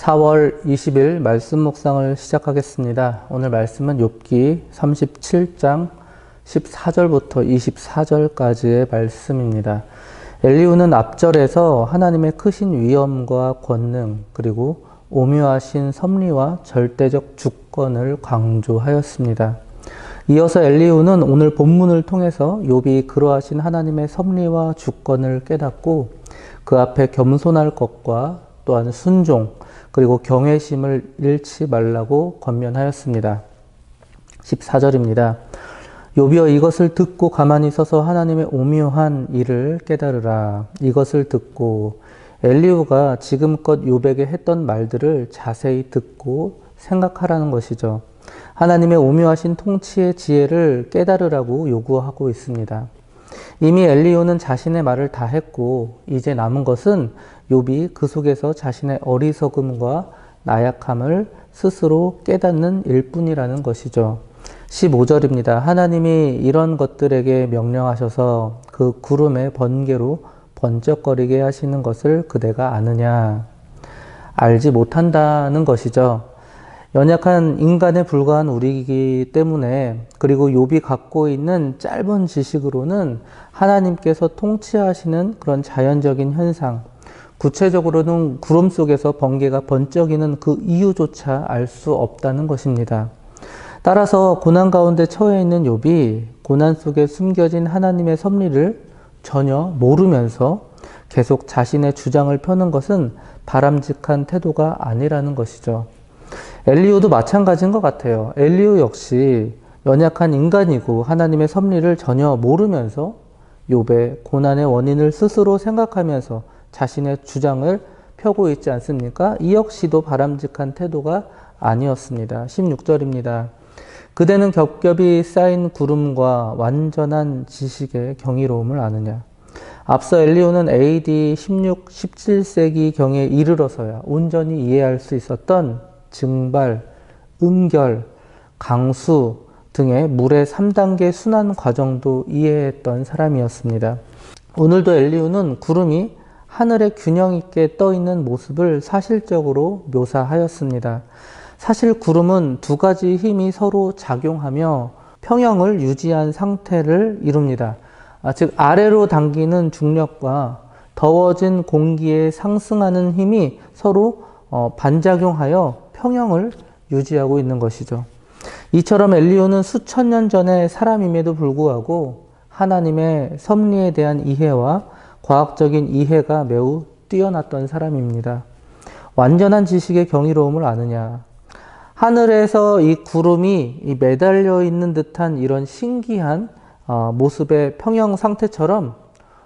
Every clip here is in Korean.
4월 20일 말씀 묵상을 시작하겠습니다. 오늘 말씀은 욥기 37장 14절부터 24절까지의 말씀입니다. 엘리후는 앞절에서 하나님의 크신 위엄과 권능 그리고 오묘하신 섭리와 절대적 주권을 강조하였습니다. 이어서 엘리후는 오늘 본문을 통해서 욥이 그러하신 하나님의 섭리와 주권을 깨닫고 그 앞에 겸손할 것과 또한 순종 그리고 경외심을 잃지 말라고 권면하였습니다. 14절입니다. 욥이여 이것을 듣고 가만히 서서 하나님의 오묘한 일을 깨달으라. 이것을 듣고 엘리후가 지금껏 욥에게 했던 말들을 자세히 듣고 생각하라는 것이죠. 하나님의 오묘하신 통치의 지혜를 깨달으라고 요구하고 있습니다. 이미 엘리후는 자신의 말을 다 했고 이제 남은 것은 욥이 그 속에서 자신의 어리석음과 나약함을 스스로 깨닫는 일뿐이라는 것이죠. 15절입니다. 하나님이 이런 것들에게 명령하셔서 그 구름의 번개로 번쩍거리게 하시는 것을 그대가 아느냐? 알지 못한다는 것이죠. 연약한 인간에 불과한 우리이기 때문에 그리고 욥이 갖고 있는 짧은 지식으로는 하나님께서 통치하시는 그런 자연적인 현상, 구체적으로는 구름 속에서 번개가 번쩍이는 그 이유조차 알 수 없다는 것입니다. 따라서 고난 가운데 처해 있는 욥이 고난 속에 숨겨진 하나님의 섭리를 전혀 모르면서 계속 자신의 주장을 펴는 것은 바람직한 태도가 아니라는 것이죠. 엘리후도 마찬가지인 것 같아요. 엘리후 역시 연약한 인간이고 하나님의 섭리를 전혀 모르면서 욥의 고난의 원인을 스스로 생각하면서 자신의 주장을 펴고 있지 않습니까? 이 역시도 바람직한 태도가 아니었습니다. 16절입니다. 그대는 겹겹이 쌓인 구름과 완전한 지식의 경이로움을 아느냐. 앞서 엘리후는 AD 16, 17세기 경에 이르러서야 온전히 이해할 수 있었던 증발, 음결, 강수 등의 물의 3단계 순환 과정도 이해했던 사람이었습니다. 오늘도 엘리후는 구름이 하늘에 균형 있게 떠 있는 모습을 사실적으로 묘사하였습니다. 사실 구름은 두 가지 힘이 서로 작용하며 평형을 유지한 상태를 이룹니다. 즉 아래로 당기는 중력과 더워진 공기에 상승하는 힘이 서로 반작용하여 평형을 유지하고 있는 것이죠. 이처럼 엘리후는 수천 년 전의 사람임에도 불구하고 하나님의 섭리에 대한 이해와 과학적인 이해가 매우 뛰어났던 사람입니다. 완전한 지식의 경이로움을 아느냐. 하늘에서 이 구름이 매달려 있는 듯한 이런 신기한 모습의 평형 상태처럼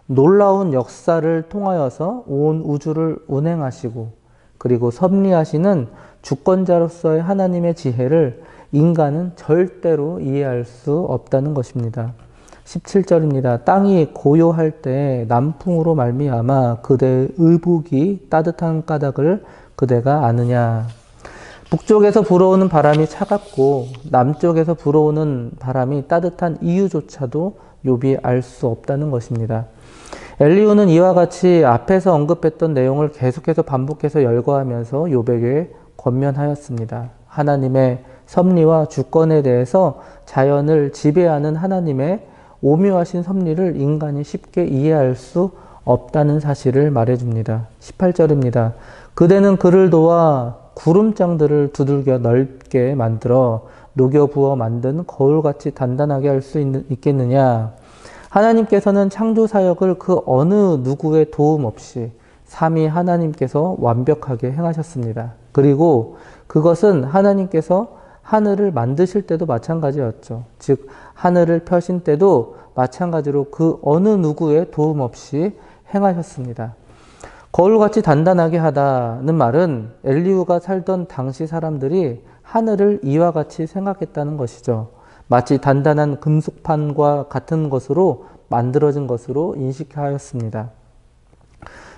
놀라운 역사를 통하여서 온 우주를 운행하시고 그리고 섭리하시는 주권자로서의 하나님의 지혜를 인간은 절대로 이해할 수 없다는 것입니다. 17절입니다. 땅이 고요할 때 남풍으로 말미암아 그대의 의복이 따뜻한 까닭을 그대가 아느냐. 북쪽에서 불어오는 바람이 차갑고 남쪽에서 불어오는 바람이 따뜻한 이유조차도 욥이 알 수 없다는 것입니다. 엘리후는 이와 같이 앞에서 언급했던 내용을 계속해서 반복해서 열거하면서 욥에게 권면하였습니다. 하나님의 섭리와 주권에 대해서 자연을 지배하는 하나님의 오묘하신 섭리를 인간이 쉽게 이해할 수 없다는 사실을 말해줍니다. 18절입니다. 그대는 그를 도와 구름장들을 두들겨 넓게 만들어 녹여 부어 만든 거울같이 단단하게 할 수 있겠느냐. 하나님께서는 창조 사역을 그 어느 누구의 도움 없이 삼위 하나님께서 완벽하게 행하셨습니다. 그리고 그것은 하나님께서 하늘을 만드실 때도 마찬가지였죠. 즉 하늘을 펴신 때도 마찬가지로 그 어느 누구의 도움 없이 행하셨습니다. 거울같이 단단하게 하다는 말은 엘리후가 살던 당시 사람들이 하늘을 이와 같이 생각했다는 것이죠. 마치 단단한 금속판과 같은 것으로 만들어진 것으로 인식하였습니다.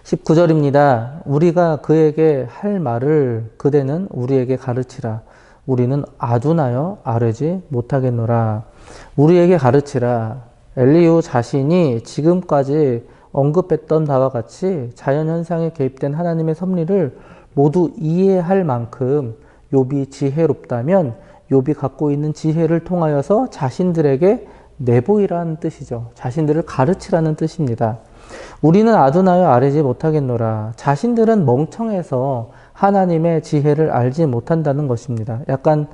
19절입니다. 우리가 그에게 할 말을 그대는 우리에게 가르치라. 우리는 아둔하여 아뢰지 못하겠노라. 우리에게 가르치라. 엘리후 자신이 지금까지 언급했던 바와 같이 자연현상에 개입된 하나님의 섭리를 모두 이해할 만큼 욥이 지혜롭다면 욥이 갖고 있는 지혜를 통하여서 자신들에게 내보이라는 뜻이죠. 자신들을 가르치라는 뜻입니다. 우리는 아두나요 알지 못하겠노라. 자신들은 멍청해서 하나님의 지혜를 알지 못한다는 것입니다. 약간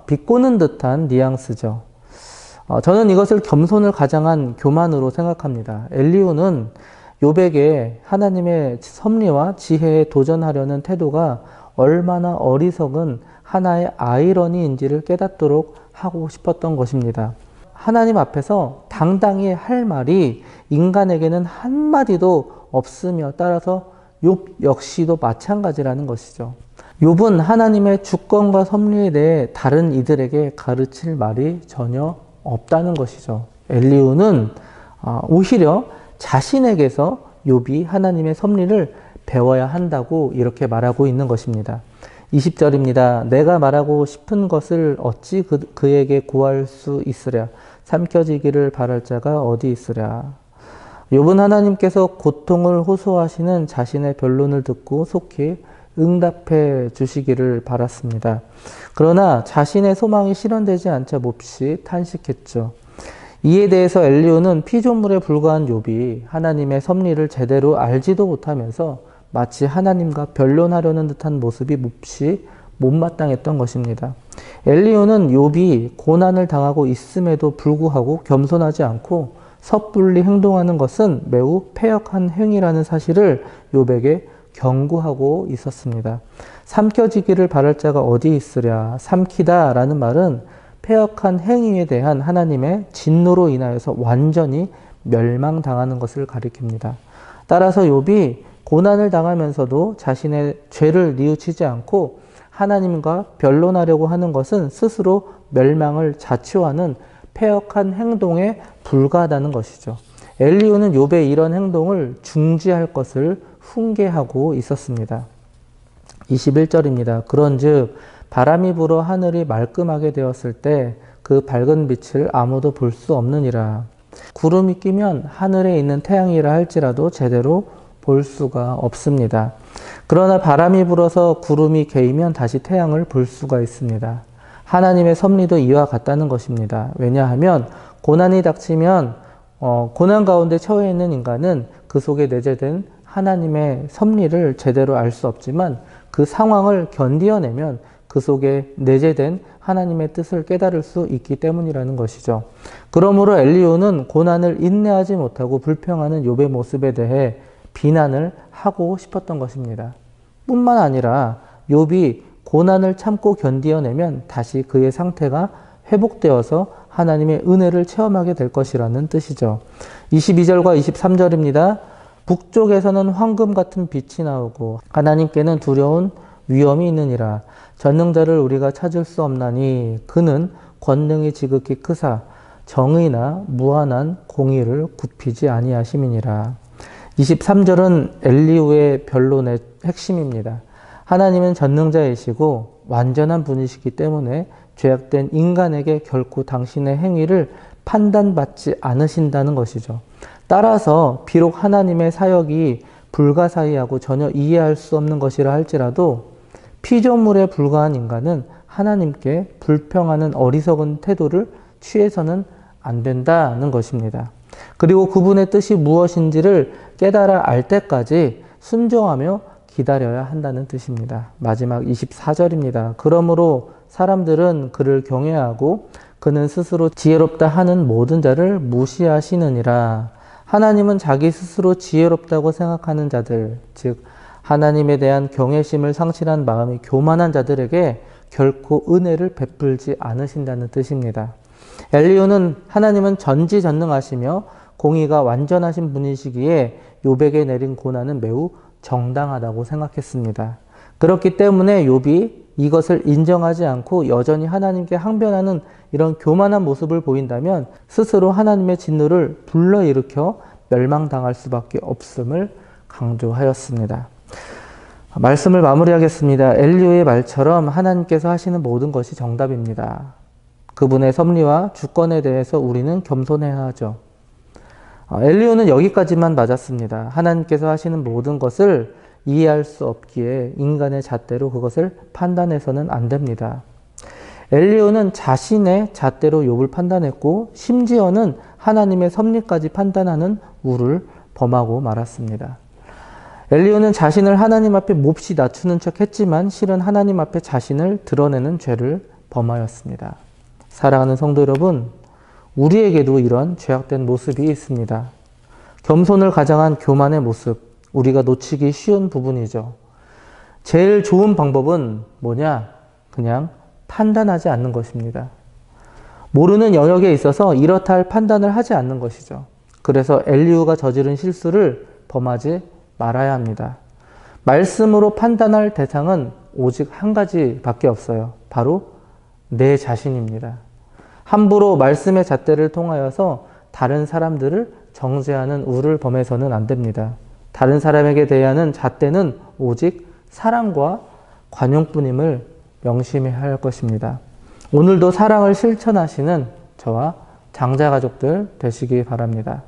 비꼬는 듯한 뉘앙스죠. 저는 이것을 겸손을 가장한 교만으로 생각합니다. 엘리후는 욥에게 하나님의 섭리와 지혜에 도전하려는 태도가 얼마나 어리석은 하나의 아이러니인지를 깨닫도록 하고 싶었던 것입니다. 하나님 앞에서 당당히 할 말이 인간에게는 한마디도 없으며 따라서 욥 역시도 마찬가지라는 것이죠. 욥은 하나님의 주권과 섭리에 대해 다른 이들에게 가르칠 말이 전혀 없다는 것이죠. 엘리후는 오히려 자신에게서 욥이 하나님의 섭리를 배워야 한다고 이렇게 말하고 있는 것입니다. 20절입니다. 내가 말하고 싶은 것을 어찌 그에게 구할 수 있으랴. 삼켜지기를 바랄 자가 어디 있으랴. 욥은 하나님께서 고통을 호소하시는 자신의 변론을 듣고 속히 응답해 주시기를 바랐습니다. 그러나 자신의 소망이 실현되지 않자 몹시 탄식했죠. 이에 대해서 엘리후는 피조물에 불과한 욥이 하나님의 섭리를 제대로 알지도 못하면서 마치 하나님과 변론하려는 듯한 모습이 몹시 못마땅했던 것입니다. 엘리후는 욥이 고난을 당하고 있음에도 불구하고 겸손하지 않고 섣불리 행동하는 것은 매우 패역한 행위라는 사실을 욥에게 경고하고 있었습니다. 삼켜지기를 바랄 자가 어디 있으랴. 삼키다 라는 말은 패역한 행위에 대한 하나님의 진노로 인하여서 완전히 멸망당하는 것을 가리킵니다. 따라서 욥이 고난을 당하면서도 자신의 죄를 뉘우치지 않고 하나님과 변론하려고 하는 것은 스스로 멸망을 자초하는 패역한 행동에 불과하다는 것이죠. 엘리후는 욥의 이런 행동을 중지할 것을 훈계하고 있었습니다. 21절입니다. 그런즉 바람이 불어 하늘이 말끔하게 되었을 때 그 밝은 빛을 아무도 볼 수 없느니라. 구름이 끼면 하늘에 있는 태양이라 할지라도 제대로 볼 수가 없습니다. 그러나 바람이 불어서 구름이 개이면 다시 태양을 볼 수가 있습니다. 하나님의 섭리도 이와 같다는 것입니다. 왜냐하면 고난이 닥치면 고난 가운데 처해 있는 인간은 그 속에 내재된 하나님의 섭리를 제대로 알 수 없지만 그 상황을 견디어내면 그 속에 내재된 하나님의 뜻을 깨달을 수 있기 때문이라는 것이죠. 그러므로 엘리후는 고난을 인내하지 못하고 불평하는 욥의 모습에 대해 비난을 하고 싶었던 것입니다. 뿐만 아니라 욥이 고난을 참고 견디어내면 다시 그의 상태가 회복되어서 하나님의 은혜를 체험하게 될 것이라는 뜻이죠. 22절과 23절입니다. 북쪽에서는 황금 같은 빛이 나오고 하나님께는 두려운 위험이 있느니라. 전능자를 우리가 찾을 수 없나니 그는 권능이 지극히 크사 정의나 무한한 공의를 굽히지 아니하심이니라. 23절은 엘리후의 변론의 핵심입니다. 하나님은 전능자이시고 완전한 분이시기 때문에 죄악된 인간에게 결코 당신의 행위를 판단받지 않으신다는 것이죠. 따라서 비록 하나님의 사역이 불가사의하고 전혀 이해할 수 없는 것이라 할지라도 피조물에 불과한 인간은 하나님께 불평하는 어리석은 태도를 취해서는 안 된다는 것입니다. 그리고 그분의 뜻이 무엇인지를 깨달아 알 때까지 순종하며 기다려야 한다는 뜻입니다. 마지막 24절입니다. 그러므로 사람들은 그를 경외하고 그는 스스로 지혜롭다 하는 모든 자를 무시하시느니라. 하나님은 자기 스스로 지혜롭다고 생각하는 자들, 즉 하나님에 대한 경외심을 상실한 마음이 교만한 자들에게 결코 은혜를 베풀지 않으신다는 뜻입니다. 엘리후는 하나님은 전지전능하시며 공의가 완전하신 분이시기에 욥에게 내린 고난은 매우 정당하다고 생각했습니다. 그렇기 때문에 욥이 이것을 인정하지 않고 여전히 하나님께 항변하는 이런 교만한 모습을 보인다면 스스로 하나님의 진노를 불러일으켜 멸망당할 수밖에 없음을 강조하였습니다. 말씀을 마무리하겠습니다. 엘리후의 말처럼 하나님께서 하시는 모든 것이 정답입니다. 그분의 섭리와 주권에 대해서 우리는 겸손해야 하죠. 엘리후는 여기까지만 맞았습니다. 하나님께서 하시는 모든 것을 이해할 수 없기에 인간의 잣대로 그것을 판단해서는 안 됩니다. 엘리후는 자신의 잣대로 욥을 판단했고 심지어는 하나님의 섭리까지 판단하는 우를 범하고 말았습니다. 엘리후는 자신을 하나님 앞에 몹시 낮추는 척 했지만 실은 하나님 앞에 자신을 드러내는 죄를 범하였습니다. 사랑하는 성도 여러분, 우리에게도 이런 죄악된 모습이 있습니다. 겸손을 가장한 교만의 모습, 우리가 놓치기 쉬운 부분이죠. 제일 좋은 방법은 뭐냐? 그냥 판단하지 않는 것입니다. 모르는 영역에 있어서 이렇다 할 판단을 하지 않는 것이죠. 그래서 엘리후가 저지른 실수를 범하지 말아야 합니다. 말씀으로 판단할 대상은 오직 한 가지밖에 없어요. 바로 내 자신입니다. 함부로 말씀의 잣대를 통하여서 다른 사람들을 정죄하는 우를 범해서는 안 됩니다. 다른 사람에게 대하는 잣대는 오직 사랑과 관용뿐임을 명심해야 할 것입니다. 오늘도 사랑을 실천하시는 저와 장자가족들 되시기 바랍니다.